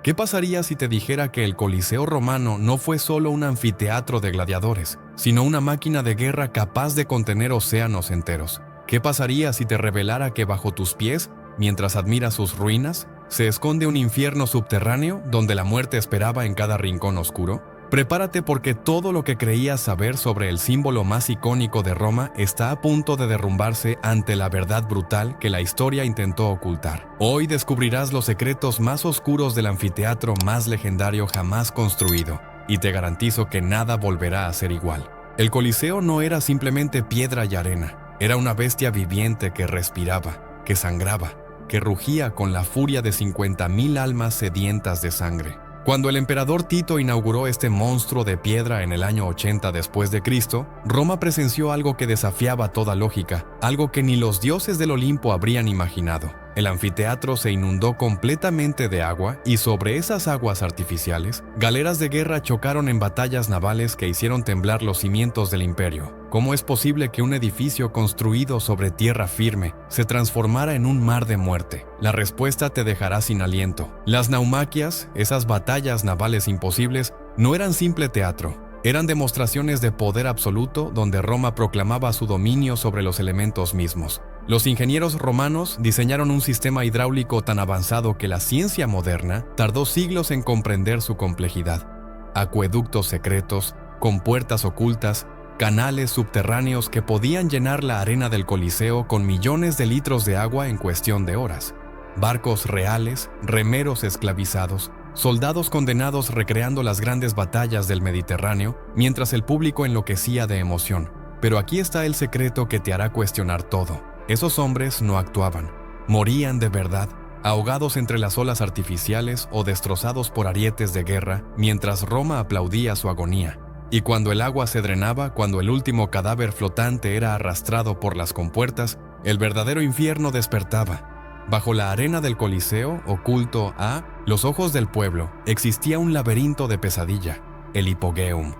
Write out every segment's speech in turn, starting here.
¿Qué pasaría si te dijera que el Coliseo romano no fue solo un anfiteatro de gladiadores, sino una máquina de guerra capaz de contener océanos enteros? ¿Qué pasaría si te revelara que bajo tus pies, mientras admiras sus ruinas, se esconde un infierno subterráneo donde la muerte esperaba en cada rincón oscuro? Prepárate porque todo lo que creías saber sobre el símbolo más icónico de Roma está a punto de derrumbarse ante la verdad brutal que la historia intentó ocultar. Hoy descubrirás los secretos más oscuros del anfiteatro más legendario jamás construido, y te garantizo que nada volverá a ser igual. El Coliseo no era simplemente piedra y arena, era una bestia viviente que respiraba, que sangraba, que rugía con la furia de 50.000 almas sedientas de sangre. Cuando el emperador Tito inauguró este monstruo de piedra en el año 80 después de Cristo, Roma presenció algo que desafiaba toda lógica, algo que ni los dioses del Olimpo habrían imaginado. El anfiteatro se inundó completamente de agua y sobre esas aguas artificiales, galeras de guerra chocaron en batallas navales que hicieron temblar los cimientos del imperio. ¿Cómo es posible que un edificio construido sobre tierra firme se transformara en un mar de muerte? La respuesta te dejará sin aliento. Las naumaquias, esas batallas navales imposibles, no eran simple teatro. Eran demostraciones de poder absoluto donde Roma proclamaba su dominio sobre los elementos mismos. Los ingenieros romanos diseñaron un sistema hidráulico tan avanzado que la ciencia moderna tardó siglos en comprender su complejidad. Acueductos secretos, compuertas ocultas, canales subterráneos que podían llenar la arena del Coliseo con millones de litros de agua en cuestión de horas. Barcos reales, remeros esclavizados, soldados condenados recreando las grandes batallas del Mediterráneo, mientras el público enloquecía de emoción. Pero aquí está el secreto que te hará cuestionar todo. Esos hombres no actuaban, morían de verdad, ahogados entre las olas artificiales o destrozados por arietes de guerra, mientras Roma aplaudía su agonía. Y cuando el agua se drenaba, cuando el último cadáver flotante era arrastrado por las compuertas, el verdadero infierno despertaba. Bajo la arena del Coliseo, oculto a los ojos del pueblo, existía un laberinto de pesadilla, el Hipogeum.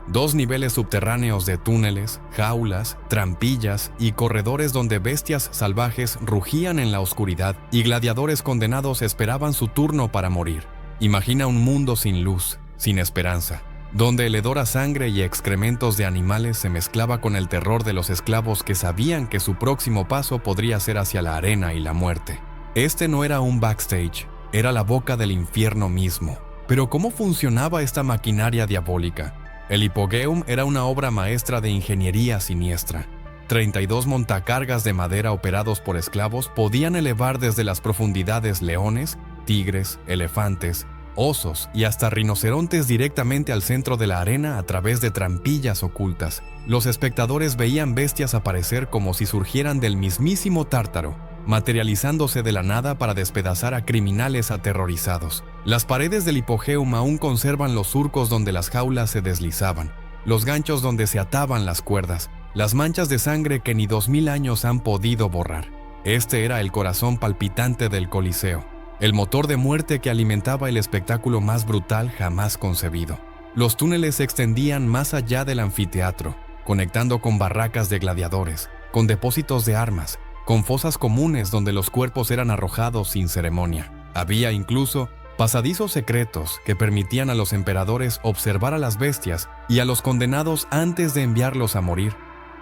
2 niveles subterráneos de túneles, jaulas, trampillas y corredores donde bestias salvajes rugían en la oscuridad y gladiadores condenados esperaban su turno para morir. Imagina un mundo sin luz, sin esperanza, donde el hedor a sangre y excrementos de animales se mezclaba con el terror de los esclavos que sabían que su próximo paso podría ser hacia la arena y la muerte. Este no era un backstage, era la boca del infierno mismo. Pero ¿cómo funcionaba esta maquinaria diabólica? El Hipogeum era una obra maestra de ingeniería siniestra. 32 montacargas de madera operados por esclavos podían elevar desde las profundidades leones, tigres, elefantes, osos y hasta rinocerontes directamente al centro de la arena a través de trampillas ocultas. Los espectadores veían bestias aparecer como si surgieran del mismísimo Tártaro, materializándose de la nada para despedazar a criminales aterrorizados. Las paredes del Hipogeum aún conservan los surcos donde las jaulas se deslizaban, los ganchos donde se ataban las cuerdas, las manchas de sangre que ni 2000 años han podido borrar. Este era el corazón palpitante del Coliseo, el motor de muerte que alimentaba el espectáculo más brutal jamás concebido. Los túneles se extendían más allá del anfiteatro, conectando con barracas de gladiadores, con depósitos de armas, con fosas comunes donde los cuerpos eran arrojados sin ceremonia. Había incluso pasadizos secretos que permitían a los emperadores observar a las bestias y a los condenados antes de enviarlos a morir,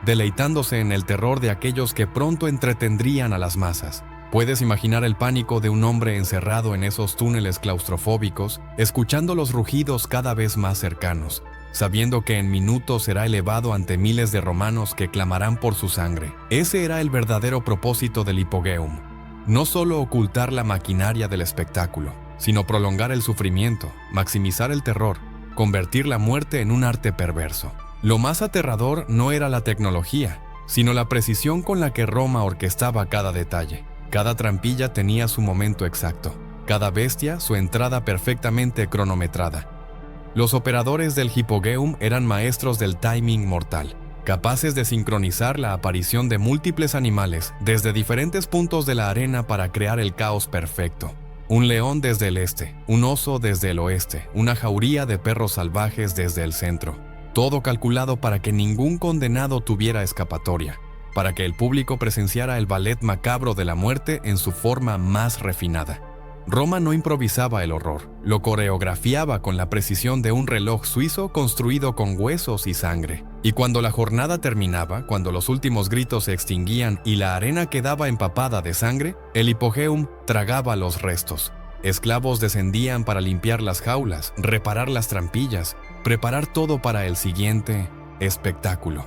deleitándose en el terror de aquellos que pronto entretendrían a las masas. Puedes imaginar el pánico de un hombre encerrado en esos túneles claustrofóbicos, escuchando los rugidos cada vez más cercanos, sabiendo que en minutos será elevado ante miles de romanos que clamarán por su sangre. Ese era el verdadero propósito del Hipogeum. No solo ocultar la maquinaria del espectáculo, sino prolongar el sufrimiento, maximizar el terror, convertir la muerte en un arte perverso. Lo más aterrador no era la tecnología, sino la precisión con la que Roma orquestaba cada detalle. Cada trampilla tenía su momento exacto, cada bestia su entrada perfectamente cronometrada. Los operadores del Hipogeum eran maestros del timing mortal, capaces de sincronizar la aparición de múltiples animales desde diferentes puntos de la arena para crear el caos perfecto. Un león desde el este, un oso desde el oeste, una jauría de perros salvajes desde el centro. Todo calculado para que ningún condenado tuviera escapatoria, para que el público presenciara el ballet macabro de la muerte en su forma más refinada. Roma no improvisaba el horror, lo coreografiaba con la precisión de un reloj suizo construido con huesos y sangre. Y cuando la jornada terminaba, cuando los últimos gritos se extinguían y la arena quedaba empapada de sangre, el hipogeum tragaba los restos. Esclavos descendían para limpiar las jaulas, reparar las trampillas, preparar todo para el siguiente espectáculo.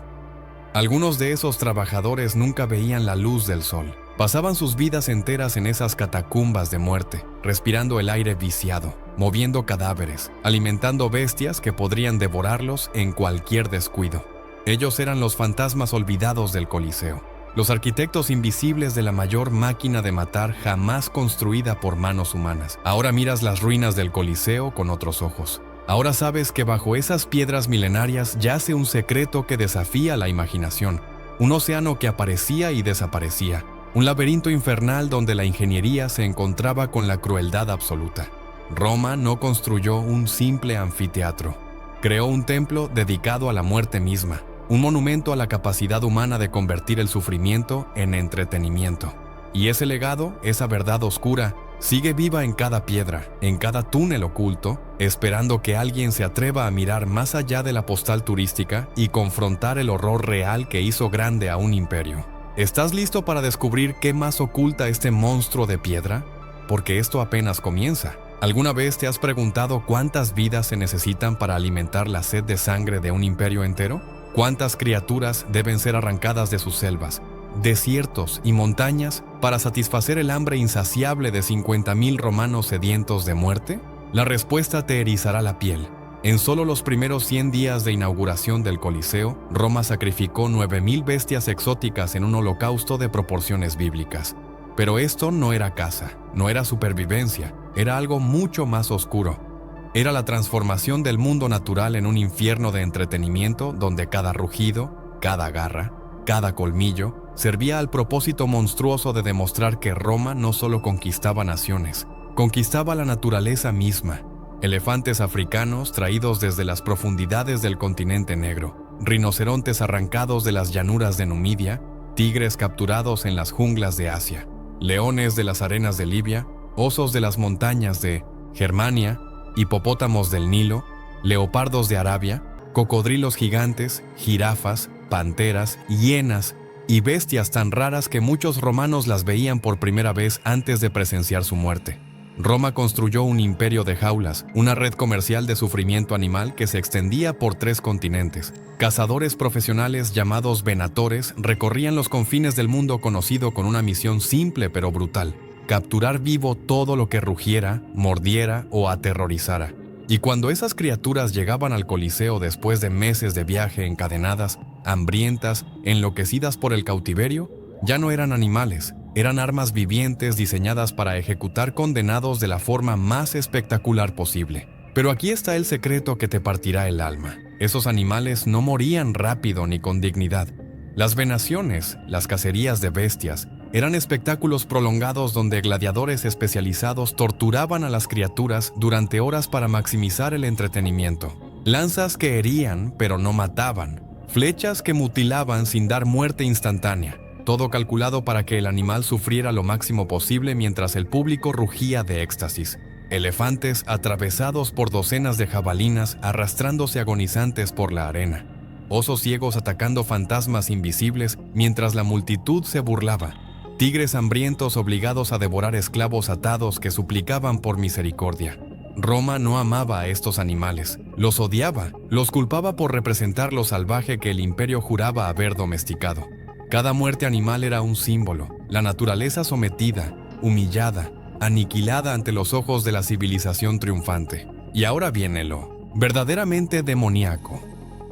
Algunos de esos trabajadores nunca veían la luz del sol. Pasaban sus vidas enteras en esas catacumbas de muerte, respirando el aire viciado, moviendo cadáveres, alimentando bestias que podrían devorarlos en cualquier descuido. Ellos eran los fantasmas olvidados del Coliseo, los arquitectos invisibles de la mayor máquina de matar jamás construida por manos humanas. Ahora miras las ruinas del Coliseo con otros ojos. Ahora sabes que bajo esas piedras milenarias yace un secreto que desafía la imaginación, un océano que aparecía y desaparecía, un laberinto infernal donde la ingeniería se encontraba con la crueldad absoluta. Roma no construyó un simple anfiteatro. Creó un templo dedicado a la muerte misma, un monumento a la capacidad humana de convertir el sufrimiento en entretenimiento. Y ese legado, esa verdad oscura, sigue viva en cada piedra, en cada túnel oculto, esperando que alguien se atreva a mirar más allá de la postal turística y confrontar el horror real que hizo grande a un imperio. ¿Estás listo para descubrir qué más oculta este monstruo de piedra? Porque esto apenas comienza. ¿Alguna vez te has preguntado cuántas vidas se necesitan para alimentar la sed de sangre de un imperio entero? ¿Cuántas criaturas deben ser arrancadas de sus selvas, desiertos y montañas para satisfacer el hambre insaciable de 50,000 romanos sedientos de muerte? La respuesta te erizará la piel. En solo los primeros 100 días de inauguración del Coliseo, Roma sacrificó 9,000 bestias exóticas en un holocausto de proporciones bíblicas. Pero esto no era caza, no era supervivencia, era algo mucho más oscuro. Era la transformación del mundo natural en un infierno de entretenimiento donde cada rugido, cada garra, cada colmillo, servía al propósito monstruoso de demostrar que Roma no solo conquistaba naciones, conquistaba la naturaleza misma. Elefantes africanos traídos desde las profundidades del continente negro, rinocerontes arrancados de las llanuras de Numidia, tigres capturados en las junglas de Asia, leones de las arenas de Libia, osos de las montañas de Germania, hipopótamos del Nilo, leopardos de Arabia, cocodrilos gigantes, jirafas, panteras, hienas y bestias tan raras que muchos romanos las veían por primera vez antes de presenciar su muerte. Roma construyó un imperio de jaulas, una red comercial de sufrimiento animal que se extendía por 3 continentes. Cazadores profesionales llamados venatores recorrían los confines del mundo conocido con una misión simple pero brutal: capturar vivo todo lo que rugiera, mordiera o aterrorizara. Y cuando esas criaturas llegaban al Coliseo después de meses de viaje encadenadas, hambrientas, enloquecidas por el cautiverio, ya no eran animales. Eran armas vivientes diseñadas para ejecutar condenados de la forma más espectacular posible. Pero aquí está el secreto que te partirá el alma. Esos animales no morían rápido ni con dignidad. Las venaciones, las cacerías de bestias, eran espectáculos prolongados donde gladiadores especializados torturaban a las criaturas durante horas para maximizar el entretenimiento. Lanzas que herían pero no mataban, flechas que mutilaban sin dar muerte instantánea. Todo calculado para que el animal sufriera lo máximo posible mientras el público rugía de éxtasis. Elefantes atravesados por docenas de jabalinas arrastrándose agonizantes por la arena. Osos ciegos atacando fantasmas invisibles mientras la multitud se burlaba. Tigres hambrientos obligados a devorar esclavos atados que suplicaban por misericordia. Roma no amaba a estos animales, los odiaba, los culpaba por representar lo salvaje que el imperio juraba haber domesticado. Cada muerte animal era un símbolo, la naturaleza sometida, humillada, aniquilada ante los ojos de la civilización triunfante. Y ahora viene lo verdaderamente demoníaco.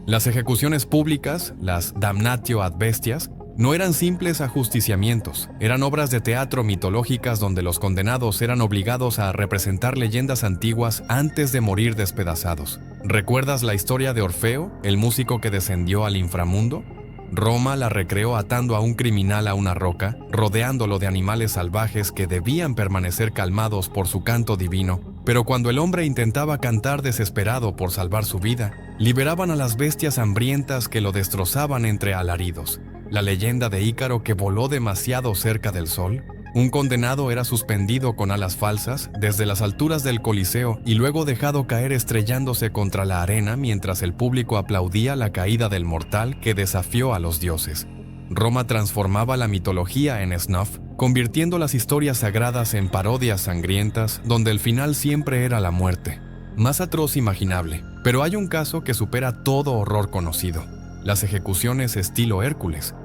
Las ejecuciones públicas, las damnatio ad bestias, no eran simples ajusticiamientos, eran obras de teatro mitológicas donde los condenados eran obligados a representar leyendas antiguas antes de morir despedazados. ¿Recuerdas la historia de Orfeo, el músico que descendió al inframundo? Roma la recreó atando a un criminal a una roca, rodeándolo de animales salvajes que debían permanecer calmados por su canto divino, pero cuando el hombre intentaba cantar desesperado por salvar su vida, liberaban a las bestias hambrientas que lo destrozaban entre alaridos. La leyenda de Ícaro que voló demasiado cerca del sol, Un condenado era suspendido con alas falsas desde las alturas del Coliseo y luego dejado caer estrellándose contra la arena mientras el público aplaudía la caída del mortal que desafió a los dioses. Roma transformaba la mitología en snuff, convirtiendo las historias sagradas en parodias sangrientas donde el final siempre era la muerte, más atroz imaginable. Pero hay un caso que supera todo horror conocido: las ejecuciones estilo Hércules.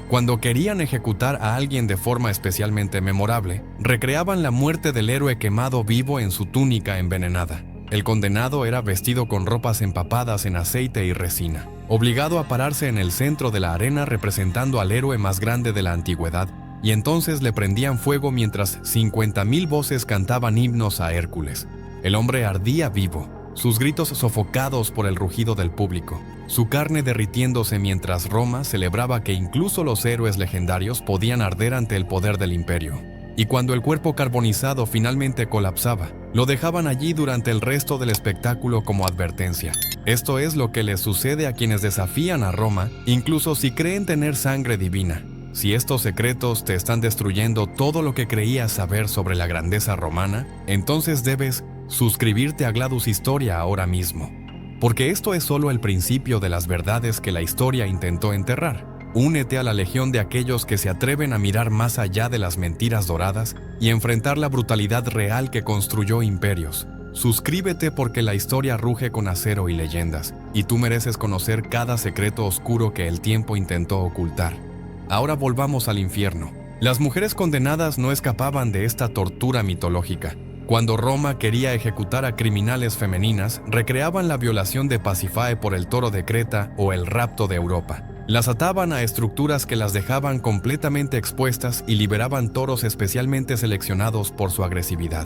Cuando querían ejecutar a alguien de forma especialmente memorable, recreaban la muerte del héroe quemado vivo en su túnica envenenada. El condenado era vestido con ropas empapadas en aceite y resina, obligado a pararse en el centro de la arena representando al héroe más grande de la antigüedad, y entonces le prendían fuego mientras 50,000 voces cantaban himnos a Hércules. El hombre ardía vivo, sus gritos sofocados por el rugido del público, su carne derritiéndose mientras Roma celebraba que incluso los héroes legendarios podían arder ante el poder del imperio. Y cuando el cuerpo carbonizado finalmente colapsaba, lo dejaban allí durante el resto del espectáculo como advertencia. Esto es lo que les sucede a quienes desafían a Roma, incluso si creen tener sangre divina. Si estos secretos te están destruyendo todo lo que creías saber sobre la grandeza romana, entonces debes suscribirte a Gladus Historia ahora mismo. Porque esto es solo el principio de las verdades que la historia intentó enterrar. Únete a la legión de aquellos que se atreven a mirar más allá de las mentiras doradas y enfrentar la brutalidad real que construyó imperios. Suscríbete porque la historia ruge con acero y leyendas, y tú mereces conocer cada secreto oscuro que el tiempo intentó ocultar. Ahora volvamos al infierno. Las mujeres condenadas no escapaban de esta tortura mitológica. Cuando Roma quería ejecutar a criminales femeninas, recreaban la violación de Pasífae por el toro de Creta o el rapto de Europa. Las ataban a estructuras que las dejaban completamente expuestas y liberaban toros especialmente seleccionados por su agresividad.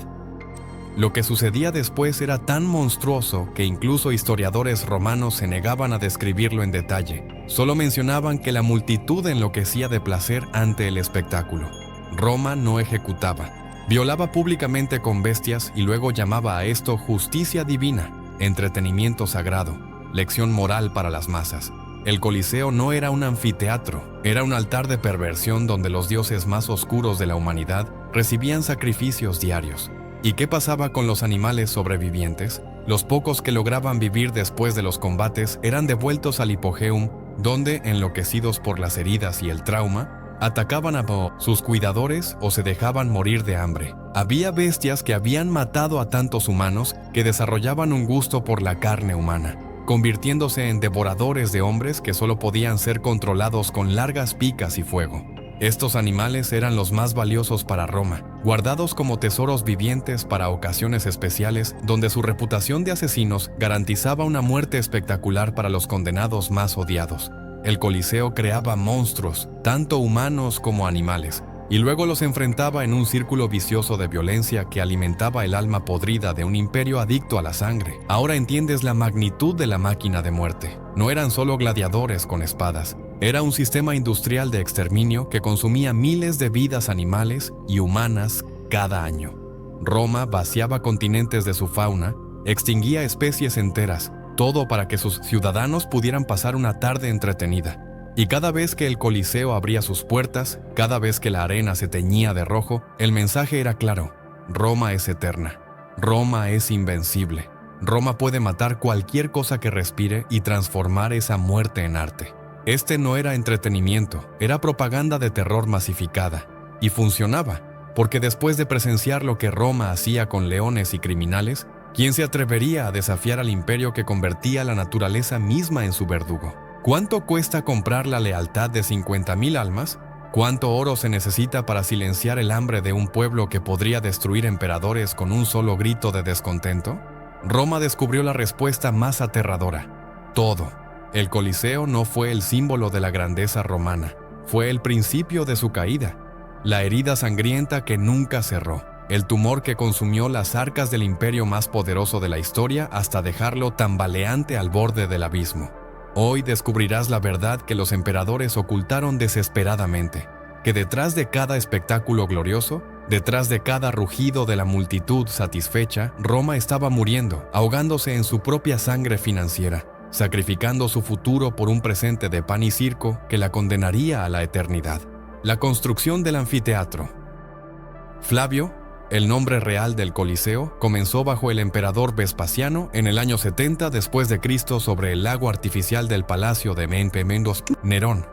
Lo que sucedía después era tan monstruoso que incluso historiadores romanos se negaban a describirlo en detalle. Solo mencionaban que la multitud enloquecía de placer ante el espectáculo. Roma no ejecutaba. Violaba públicamente con bestias y luego llamaba a esto justicia divina, entretenimiento sagrado, lección moral para las masas. El Coliseo no era un anfiteatro, era un altar de perversión donde los dioses más oscuros de la humanidad recibían sacrificios diarios. ¿Y qué pasaba con los animales sobrevivientes? Los pocos que lograban vivir después de los combates eran devueltos al Hipogeum, donde, enloquecidos por las heridas y el trauma, atacaban a sus cuidadores o se dejaban morir de hambre. Había bestias que habían matado a tantos humanos que desarrollaban un gusto por la carne humana, convirtiéndose en devoradores de hombres que solo podían ser controlados con largas picas y fuego. Estos animales eran los más valiosos para Roma, guardados como tesoros vivientes para ocasiones especiales donde su reputación de asesinos garantizaba una muerte espectacular para los condenados más odiados. El Coliseo creaba monstruos, tanto humanos como animales, y luego los enfrentaba en un círculo vicioso de violencia que alimentaba el alma podrida de un imperio adicto a la sangre. Ahora entiendes la magnitud de la máquina de muerte. No eran solo gladiadores con espadas, era un sistema industrial de exterminio que consumía miles de vidas animales y humanas cada año. Roma vaciaba continentes de su fauna, extinguía especies enteras, todo para que sus ciudadanos pudieran pasar una tarde entretenida. Y cada vez que el Coliseo abría sus puertas, cada vez que la arena se teñía de rojo, el mensaje era claro: Roma es eterna, Roma es invencible, Roma puede matar cualquier cosa que respire y transformar esa muerte en arte. Este no era entretenimiento, era propaganda de terror masificada, y funcionaba, porque después de presenciar lo que Roma hacía con leones y criminales, ¿quién se atrevería a desafiar al imperio que convertía la naturaleza misma en su verdugo? ¿Cuánto cuesta comprar la lealtad de 50,000 almas? ¿Cuánto oro se necesita para silenciar el hambre de un pueblo que podría destruir emperadores con un solo grito de descontento? Roma descubrió la respuesta más aterradora: todo. El Coliseo no fue el símbolo de la grandeza romana, fue el principio de su caída, la herida sangrienta que nunca cerró, el tumor que consumió las arcas del imperio más poderoso de la historia hasta dejarlo tambaleante al borde del abismo. Hoy descubrirás la verdad que los emperadores ocultaron desesperadamente, que detrás de cada espectáculo glorioso, detrás de cada rugido de la multitud satisfecha, Roma estaba muriendo, ahogándose en su propia sangre financiera, sacrificando su futuro por un presente de pan y circo que la condenaría a la eternidad. La construcción del anfiteatro. Flavio, el nombre real del Coliseo, comenzó bajo el emperador Vespasiano en el año 70 después de Cristo sobre el lago artificial del palacio de Menpemendos Nerón.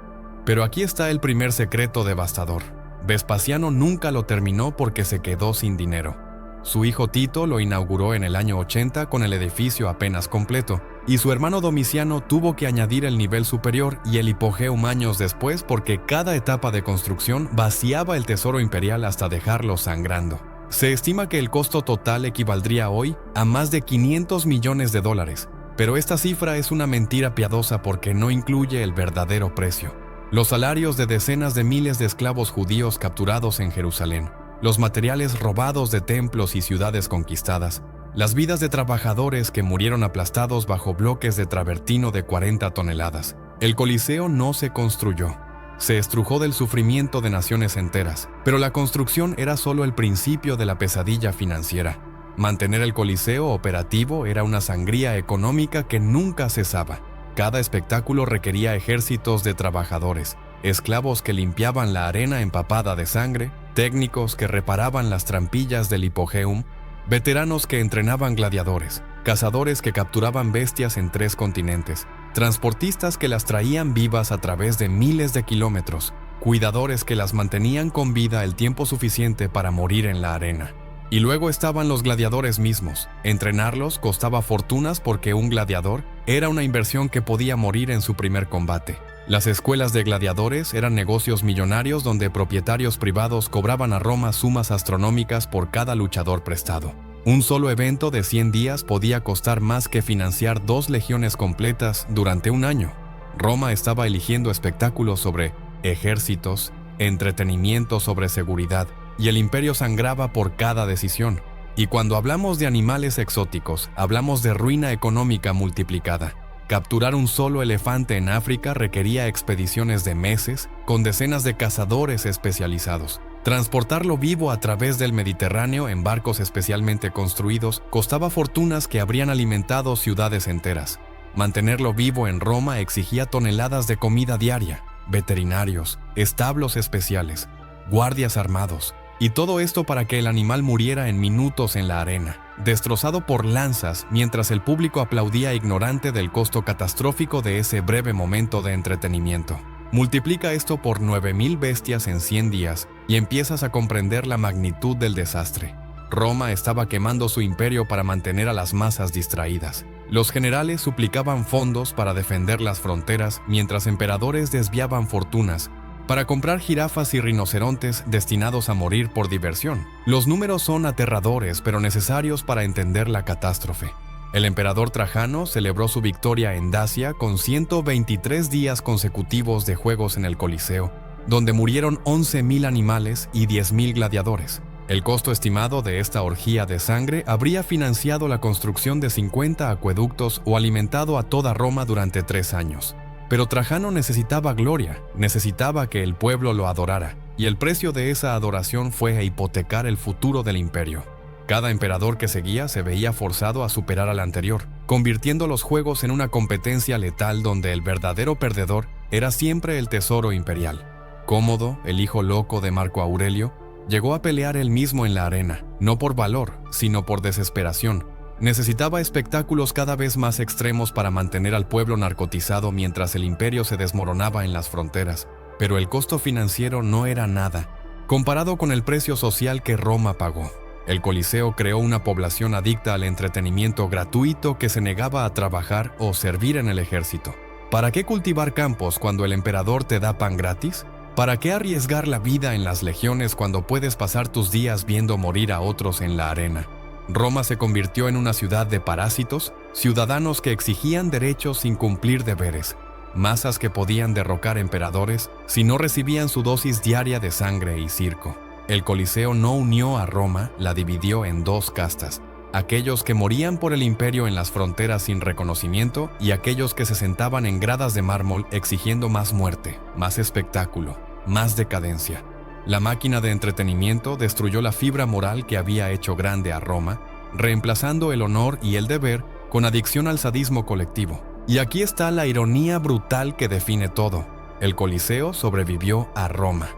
Pero aquí está el primer secreto devastador. Vespasiano nunca lo terminó porque se quedó sin dinero. Su hijo Tito lo inauguró en el año 80 con el edificio apenas completo, y su hermano Domiciano tuvo que añadir el nivel superior y el hipogeum años después porque cada etapa de construcción vaciaba el tesoro imperial hasta dejarlo sangrando. Se estima que el costo total equivaldría hoy a más de $500 millones, pero esta cifra es una mentira piadosa porque no incluye el verdadero precio. Los salarios de decenas de miles de esclavos judíos capturados en Jerusalén, los materiales robados de templos y ciudades conquistadas, las vidas de trabajadores que murieron aplastados bajo bloques de travertino de 40 toneladas. El Coliseo no se construyó. Se estrujó del sufrimiento de naciones enteras, pero la construcción era solo el principio de la pesadilla financiera. Mantener el Coliseo operativo era una sangría económica que nunca cesaba. Cada espectáculo requería ejércitos de trabajadores, esclavos que limpiaban la arena empapada de sangre, técnicos que reparaban las trampillas del hipogeum, veteranos que entrenaban gladiadores, cazadores que capturaban bestias en 3 continentes, transportistas que las traían vivas a través de miles de kilómetros, cuidadores que las mantenían con vida el tiempo suficiente para morir en la arena. Y luego estaban los gladiadores mismos. Entrenarlos costaba fortunas porque un gladiador era una inversión que podía morir en su primer combate. Las escuelas de gladiadores eran negocios millonarios donde propietarios privados cobraban a Roma sumas astronómicas por cada luchador prestado. Un solo evento de 100 días podía costar más que financiar 2 legiones completas durante un año. Roma estaba eligiendo espectáculos sobre ejércitos, entretenimiento sobre seguridad, y el imperio sangraba por cada decisión. Y cuando hablamos de animales exóticos, hablamos de ruina económica multiplicada. Capturar un solo elefante en África requería expediciones de meses, con decenas de cazadores especializados. Transportarlo vivo a través del Mediterráneo en barcos especialmente construidos costaba fortunas que habrían alimentado ciudades enteras. Mantenerlo vivo en Roma exigía toneladas de comida diaria, veterinarios, establos especiales, guardias armados, y todo esto para que el animal muriera en minutos en la arena, destrozado por lanzas mientras el público aplaudía ignorante del costo catastrófico de ese breve momento de entretenimiento. Multiplica esto por 9,000 bestias en 100 días y empiezas a comprender la magnitud del desastre. Roma estaba quemando su imperio para mantener a las masas distraídas. Los generales suplicaban fondos para defender las fronteras mientras emperadores desviaban fortunas para comprar jirafas y rinocerontes destinados a morir por diversión. Los números son aterradores pero necesarios para entender la catástrofe. El emperador Trajano celebró su victoria en Dacia con 123 días consecutivos de juegos en el Coliseo, donde murieron 11,000 animales y 10,000 gladiadores. El costo estimado de esta orgía de sangre habría financiado la construcción de 50 acueductos o alimentado a toda Roma durante 3 años. Pero Trajano necesitaba gloria, necesitaba que el pueblo lo adorara, y el precio de esa adoración fue hipotecar el futuro del imperio. Cada emperador que seguía se veía forzado a superar al anterior, convirtiendo los juegos en una competencia letal donde el verdadero perdedor era siempre el tesoro imperial. Cómodo, el hijo loco de Marco Aurelio, llegó a pelear él mismo en la arena, no por valor, sino por desesperación. Necesitaba espectáculos cada vez más extremos para mantener al pueblo narcotizado mientras el imperio se desmoronaba en las fronteras, pero el costo financiero no era nada, comparado con el precio social que Roma pagó. El Coliseo creó una población adicta al entretenimiento gratuito que se negaba a trabajar o servir en el ejército. ¿Para qué cultivar campos cuando el emperador te da pan gratis? ¿Para qué arriesgar la vida en las legiones cuando puedes pasar tus días viendo morir a otros en la arena? Roma se convirtió en una ciudad de parásitos, ciudadanos que exigían derechos sin cumplir deberes, masas que podían derrocar emperadores si no recibían su dosis diaria de sangre y circo. El Coliseo no unió a Roma, la dividió en 2 castas, aquellos que morían por el imperio en las fronteras sin reconocimiento y aquellos que se sentaban en gradas de mármol exigiendo más muerte, más espectáculo, más decadencia. La máquina de entretenimiento destruyó la fibra moral que había hecho grande a Roma, reemplazando el honor y el deber con adicción al sadismo colectivo. Y aquí está la ironía brutal que define todo. El Coliseo sobrevivió a Roma.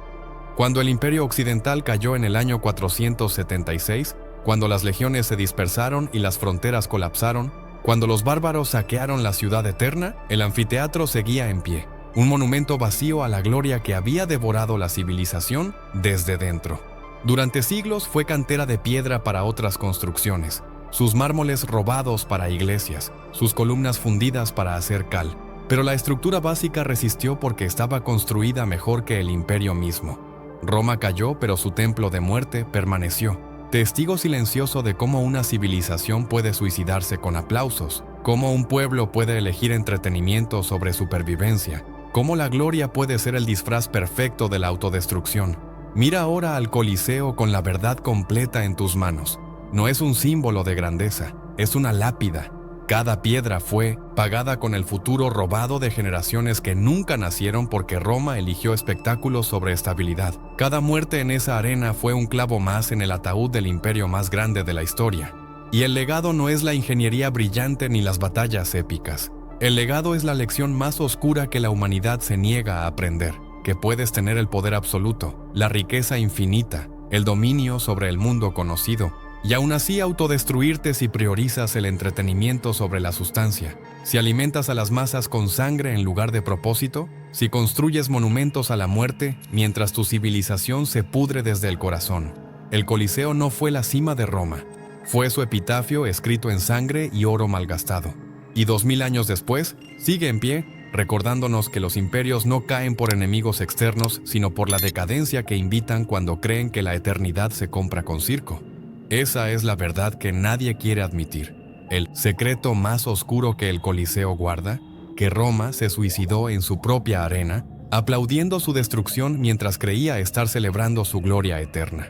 Cuando el Imperio Occidental cayó en el año 476, cuando las legiones se dispersaron y las fronteras colapsaron, cuando los bárbaros saquearon la ciudad eterna, el anfiteatro seguía en pie, un monumento vacío a la gloria que había devorado la civilización desde dentro. Durante siglos fue cantera de piedra para otras construcciones, sus mármoles robados para iglesias, sus columnas fundidas para hacer cal, pero la estructura básica resistió porque estaba construida mejor que el imperio mismo. Roma cayó, pero su templo de muerte permaneció, testigo silencioso de cómo una civilización puede suicidarse con aplausos, cómo un pueblo puede elegir entretenimiento sobre supervivencia, cómo la gloria puede ser el disfraz perfecto de la autodestrucción. Mira ahora al Coliseo con la verdad completa en tus manos. No es un símbolo de grandeza, es una lápida. Cada piedra fue pagada con el futuro robado de generaciones que nunca nacieron porque Roma eligió espectáculos sobre estabilidad. Cada muerte en esa arena fue un clavo más en el ataúd del imperio más grande de la historia. Y el legado no es la ingeniería brillante ni las batallas épicas. El legado es la lección más oscura que la humanidad se niega a aprender, que puedes tener el poder absoluto, la riqueza infinita, el dominio sobre el mundo conocido, y aún así autodestruirte si priorizas el entretenimiento sobre la sustancia, si alimentas a las masas con sangre en lugar de propósito, si construyes monumentos a la muerte mientras tu civilización se pudre desde el corazón. El Coliseo no fue la cima de Roma, fue su epitafio escrito en sangre y oro malgastado. Y 2000 años después, sigue en pie, recordándonos que los imperios no caen por enemigos externos, sino por la decadencia que invitan cuando creen que la eternidad se compra con circo. Esa es la verdad que nadie quiere admitir. El secreto más oscuro que el Coliseo guarda, que Roma se suicidó en su propia arena, aplaudiendo su destrucción mientras creía estar celebrando su gloria eterna.